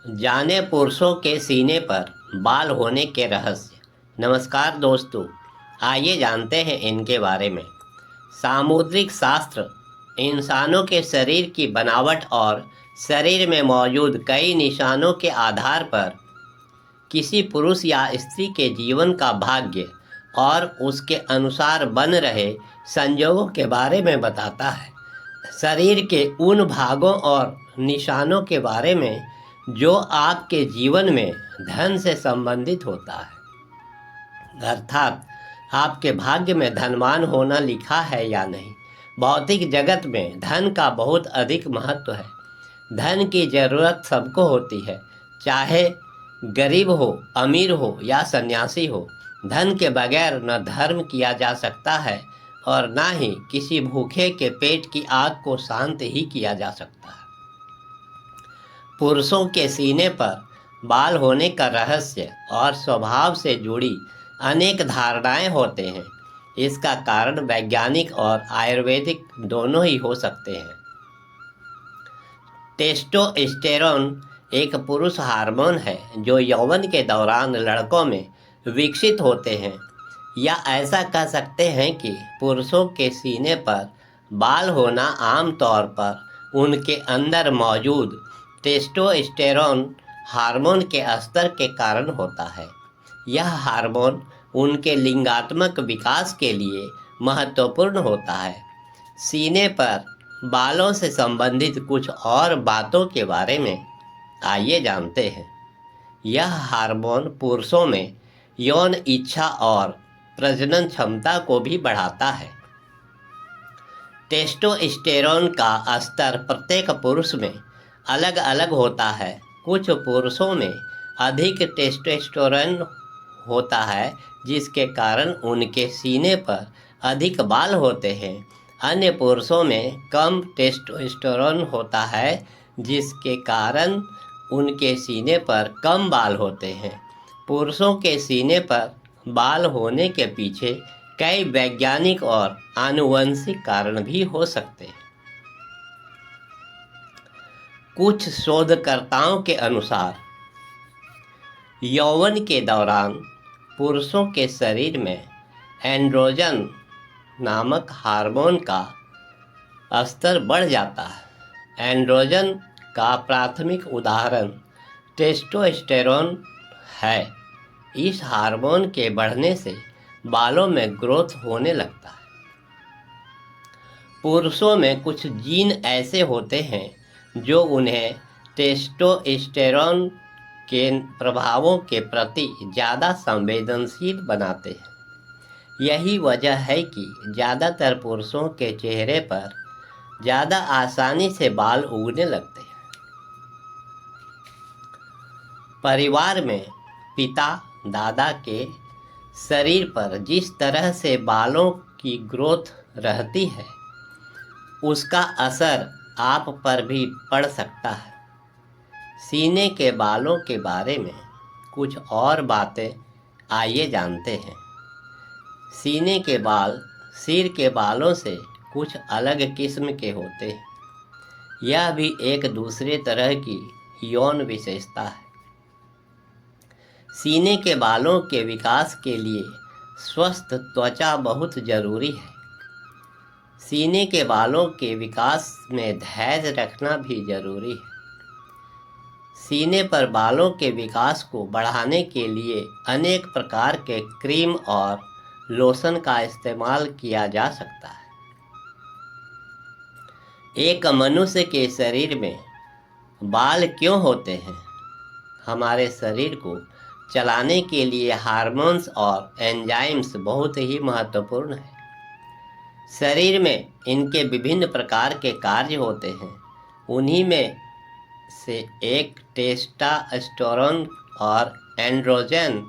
जाने पुरुषों के सीने पर बाल होने के रहस्य। नमस्कार दोस्तों, आइए जानते हैं इनके बारे में। सामुद्रिक शास्त्र इंसानों के शरीर की बनावट और शरीर में मौजूद कई निशानों के आधार पर किसी पुरुष या स्त्री के जीवन का भाग्य और उसके अनुसार बन रहे संजोगों के बारे में बताता है। शरीर के उन भागों और निशानों के बारे में जो आपके जीवन में धन से संबंधित होता है, अर्थात आपके भाग्य में धनवान होना लिखा है या नहीं। भौतिक जगत में धन का बहुत अधिक महत्व है। धन की जरूरत सबको होती है, चाहे गरीब हो, अमीर हो या सन्यासी हो। धन के बगैर न धर्म किया जा सकता है और ना ही किसी भूखे के पेट की आग को शांत ही किया जा सकता है। पुरुषों के सीने पर बाल होने का रहस्य और स्वभाव से जुड़ी अनेक धारणाएं होते हैं। इसका कारण वैज्ञानिक और आयुर्वेदिक दोनों ही हो सकते हैं। टेस्टोस्टेरोन एक पुरुष हार्मोन है जो यौवन के दौरान लड़कों में विकसित होते हैं, या ऐसा कह सकते हैं कि पुरुषों के सीने पर बाल होना आमतौर पर उनके अंदर मौजूद टेस्टोस्टेरोन हार्मोन के स्तर के कारण होता है। यह हार्मोन उनके लिंगात्मक विकास के लिए महत्वपूर्ण होता है। सीने पर बालों से संबंधित कुछ और बातों के बारे में आइए जानते हैं। यह हार्मोन पुरुषों में यौन इच्छा और प्रजनन क्षमता को भी बढ़ाता है। टेस्टोस्टेरोन का स्तर प्रत्येक पुरुष में अलग अलग होता है। कुछ पुरुषों में अधिक टेस्टोस्टेरोन होता है, जिसके कारण उनके सीने पर अधिक बाल होते हैं। अन्य पुरुषों में कम टेस्टोस्टेरोन होता है, जिसके कारण उनके सीने पर कम बाल होते हैं। पुरुषों के सीने पर बाल होने के पीछे कई वैज्ञानिक और आनुवंशिक कारण भी हो सकते हैं। कुछ शोधकर्ताओं के अनुसार यौवन के दौरान पुरुषों के शरीर में एंड्रोजन नामक हार्मोन का स्तर बढ़ जाता है। एंड्रोजन का प्राथमिक उदाहरण टेस्टोस्टेरोन है। इस हार्मोन के बढ़ने से बालों में ग्रोथ होने लगता है। पुरुषों में कुछ जीन ऐसे होते हैं जो उन्हें टेस्टोस्टेरोन के प्रभावों के प्रति ज़्यादा संवेदनशील बनाते हैं। यही वजह है कि ज़्यादातर पुरुषों के चेहरे पर ज़्यादा आसानी से बाल उगने लगते हैं। परिवार में पिता दादा के शरीर पर जिस तरह से बालों की ग्रोथ रहती है, उसका असर आप पर भी पड़ सकता है। सीने के बालों के बारे में कुछ और बातें आइए जानते हैं। सीने के बाल सिर के बालों से कुछ अलग किस्म के होते हैं। यह भी एक दूसरे तरह की यौन विशेषता है। सीने के बालों के विकास के लिए स्वस्थ त्वचा बहुत जरूरी है। सीने के बालों के विकास में धैर्य रखना भी जरूरी है। सीने पर बालों के विकास को बढ़ाने के लिए अनेक प्रकार के क्रीम और लोशन का इस्तेमाल किया जा सकता है। एक मनुष्य के शरीर में बाल क्यों होते हैं? हमारे शरीर को चलाने के लिए हार्मोन्स और एंजाइम्स बहुत ही महत्वपूर्ण है। शरीर में इनके विभिन्न प्रकार के कार्य होते हैं। उन्हीं में से एक टेस्टोस्टेरोन और एंड्रोजन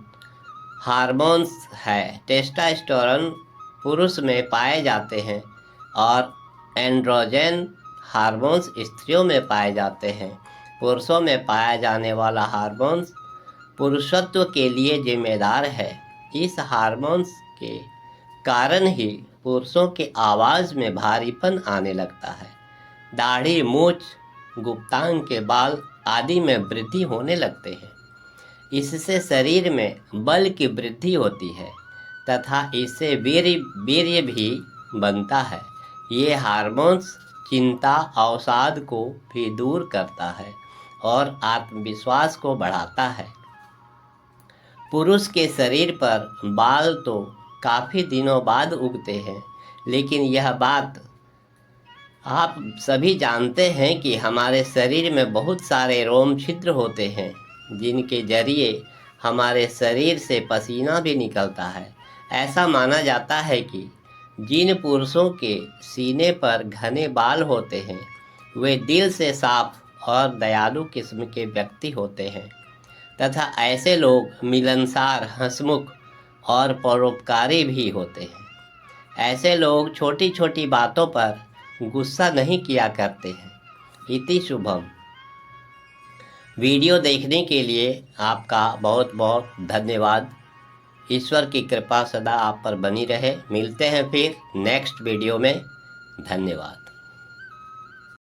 हार्मोन्स है। टेस्टोस्टेरोन पुरुष में पाए जाते हैं और एंड्रोजन हार्मोन्स स्त्रियों में पाए जाते हैं। पुरुषों में पाया जाने वाला हार्मोन्स पुरुषत्व के लिए जिम्मेदार है। इस हार्मोन्स के कारण ही पुरुषों के आवाज़ में भारीपन आने लगता है। दाढ़ी, मूछ, गुप्तांग के बाल आदि में वृद्धि होने लगते हैं। इससे शरीर में बल की वृद्धि होती है तथा इससे वीर्य भी बनता है। ये हार्मोन्स चिंता अवसाद को भी दूर करता है और आत्मविश्वास को बढ़ाता है। पुरुष के शरीर पर बाल तो काफ़ी दिनों बाद उगते हैं, लेकिन यह बात आप सभी जानते हैं कि हमारे शरीर में बहुत सारे रोम छिद्र होते हैं, जिनके जरिए हमारे शरीर से पसीना भी निकलता है। ऐसा माना जाता है कि जिन पुरुषों के सीने पर घने बाल होते हैं वे दिल से साफ और दयालु किस्म के व्यक्ति होते हैं तथा ऐसे लोग मिलनसार, हंसमुख और परोपकारी भी होते हैं। ऐसे लोग छोटी छोटी बातों पर गुस्सा नहीं किया करते हैं। इति शुभम। वीडियो देखने के लिए आपका बहुत बहुत धन्यवाद। ईश्वर की कृपा सदा आप पर बनी रहे। मिलते हैं फिर नेक्स्ट वीडियो में। धन्यवाद।